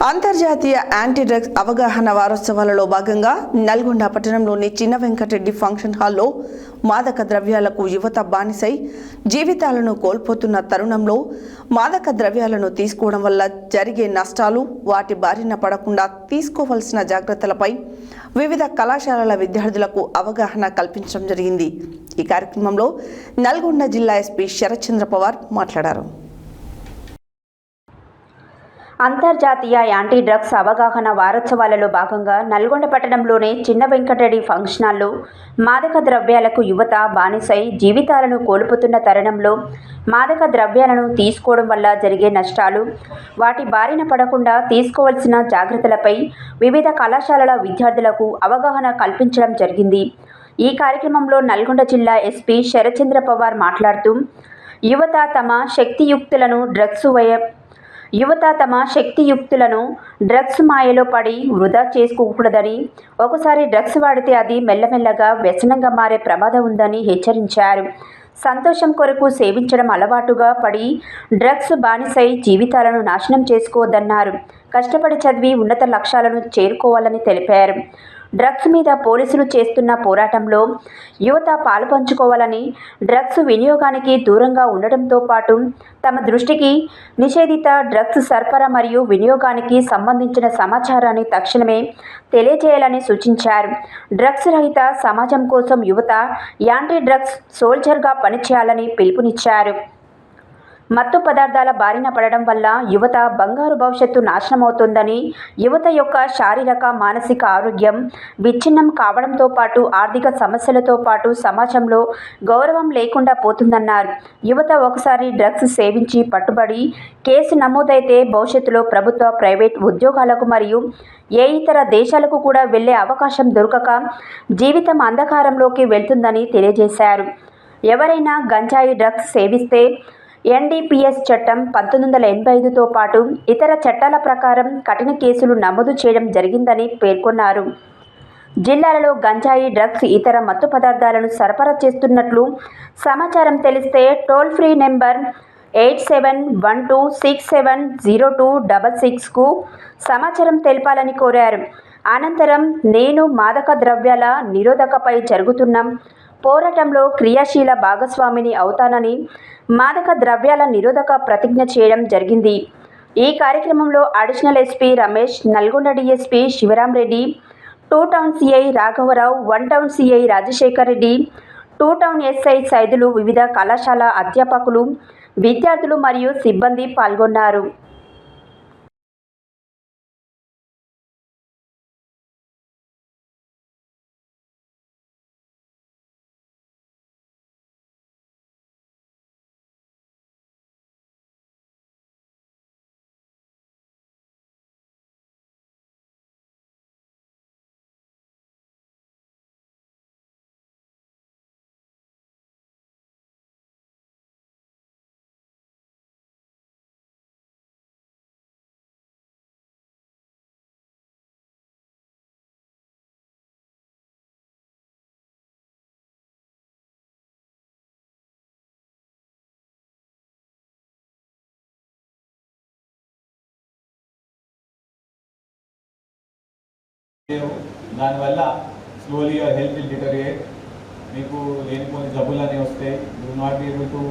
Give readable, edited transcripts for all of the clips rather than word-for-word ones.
అంతర్జాతీయ anti drugs అవగాహన వారోత్సవాలలో భాగంగా నల్గొండ పట్టణంలోని చిన్న వెంకటరెడ్డి ఫంక్షన్ హాల్లో మాదక ద్రవ్యాలకు యువత బానిసై జీవితాలను కోల్పోతున్న తరుణంలో మాదక ద్రవ్యాలను తీసుకోవడం వల్ల జరిగే నష్టాలు, వాటి బారిన పడకుండా తీసుకోవాల్సిన జాగ్రత్తలపై వివిధ కళాశాలల విద్యార్థులకు అవగాహన కల్పించడం జరిగింది. ఈ కార్యక్రమంలో నల్గొండ జిల్లా ఎస్పీ శరత్చంద్ర పవార్ మాట్లాడారు. అంతర్జాతీయ యాంటీ డ్రగ్స్ అవగాహన వారోత్సవాలలో భాగంగా నల్గొండ పట్టణంలోని చిన్న వెంకటరెడ్డి ఫంక్షన్ హాల్లో మాదక ద్రవ్యాలకు యువత బానిసై జీవితాలను కోల్పోతున్న తరుణంలో మాదక ద్రవ్యాలను తీసుకోవడం వల్ల జరిగే నష్టాలు, వాటి బారిన పడకుండా తీసుకోవాల్సిన జాగ్రత్తలపై వివిధ కళాశాలల విద్యార్థులకు అవగాహన కల్పించడం జరిగింది. ఈ కార్యక్రమంలో నల్గొండ జిల్లా ఎస్పీ శరత్చంద్ర పవార్ మాట్లాడుతూ యువత తమ శక్తియుక్తులను డ్రగ్స్ మాయలో పడి వృధా చేసుకోకూడదని, ఒకసారి డ్రగ్స్ వాడితే అది మెల్లమెల్లగా వ్యసనంగా మారే ప్రమాదం ఉందని హెచ్చరించారు. సంతోషం కొరకు సేవించడం అలవాటుగా పడి డ్రగ్స్ బానిసై జీవితాలను నాశనం చేసుకోవద్దన్నారు. కష్టపడి చదివి ఉన్నత లక్ష్యాలను చేరుకోవాలని తెలిపారు. డ్రగ్స్ మీద పోలీసులు చేస్తున్న పోరాటంలో యువత పాలుపంచుకోవాలని, డ్రగ్స్ వినియోగానికి దూరంగా ఉండడంతో పాటు తమ దృష్టికి నిషేధిత డ్రగ్స్ సరఫరా మరియు వినియోగానికి సంబంధించిన సమాచారాన్ని తక్షణమే తెలియజేయాలని సూచించారు. డ్రగ్స్ రహిత సమాజం కోసం యువత యాంటీ డ్రగ్స్ సోల్జర్గా పనిచేయాలని పిలుపునిచ్చారు. మత్తు పదార్థాల బారిన పడడం వల్ల యువత బంగారు భవిష్యత్తు నాశనమవుతోందని, యువత యొక్క శారీరక, మానసిక ఆరోగ్యం విచ్ఛిన్నం కావడంతో పాటు ఆర్థిక సమస్యలతో పాటు సమాజంలో గౌరవం లేకుండా పోతుందన్నారు. యువత ఒకసారి డ్రగ్స్ సేవించి పట్టుబడి కేసు నమోదైతే భవిష్యత్తులో ప్రభుత్వ, ప్రైవేట్ ఉద్యోగాలకు మరియు ఏ ఇతర దేశాలకు కూడా వెళ్లే అవకాశం దొరకక జీవితం అంధకారంలోకి వెళ్తుందని తెలియజేశారు. ఎవరైనా గంజాయి డ్రగ్స్ సేవిస్తే ఎన్డీపీఎస్ చట్టం 1985తో పాటు ఇతర చట్టాల ప్రకారం కఠిన కేసులు నమోదు చేయడం జరిగిందని పేర్కొన్నారు. జిల్లాలలో గంజాయి, డ్రగ్స్, ఇతర మత్తు పదార్థాలను సరఫరా చేస్తున్నట్లు సమాచారం తెలిస్తే టోల్ ఫ్రీ నెంబర్ 8712670266కు సమాచారం తెలపాలని కోరారు. అనంతరం నేను మాదక ద్రవ్యాల నిరోధకపై జరుగుతున్న పోరాటంలో క్రియాశీల భాగస్వామిని అవుతానని మాదక ద్రవ్యాల నిరోధక ప్రతిజ్ఞ చేయడం జరిగింది. ఈ కార్యక్రమంలో additional SP Ramesh, Nalgonda DSP Sivaram Reddy, 2 town CI రాఘవరావు, 1 town CI Rajasekhar Reddy, 2 town SI Saidulu, వివిధ కళాశాల అధ్యాపకులు, విద్యార్థులు మరియు సిబ్బంది పాల్గొన్నారు. దానివల్ల slowly your health will deteriorate. మీకు లేనిపోని జబ్బులు అనేవి వస్తాయి. You will not be able to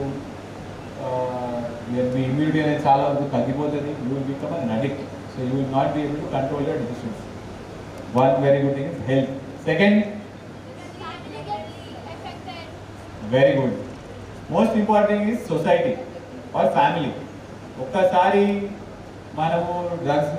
మీ ఇమ్యూనిటీ అనేది చాలా వరకు తగ్గిపోతుంది. You will become an addict. So you will not be able to control your decisions. One very good thing is health. Second, very good, most important is society or family. ఒక్కసారి మనము drugs